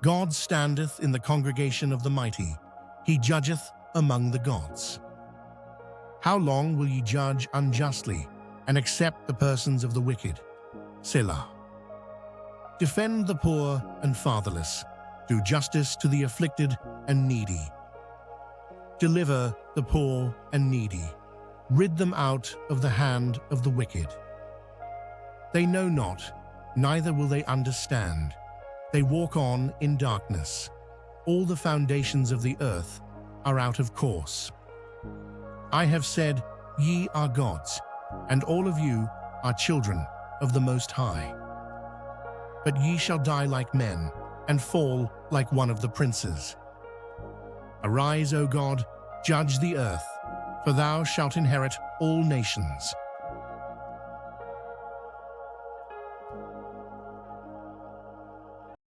God standeth in the congregation of the mighty. He judgeth among the gods. How long will ye judge unjustly and accept the persons of the wicked? Selah. Defend the poor and fatherless. Do justice to the afflicted and needy. Deliver the poor and needy. Rid them out of the hand of the wicked. They know not, neither will they understand. They walk on in darkness. All the foundations of the earth are out of course. I have said, ye are gods, and all of you are children of the Most High. But ye shall die like men, and fall like one of the princes. Arise, O God, judge the earth, for thou shalt inherit all nations.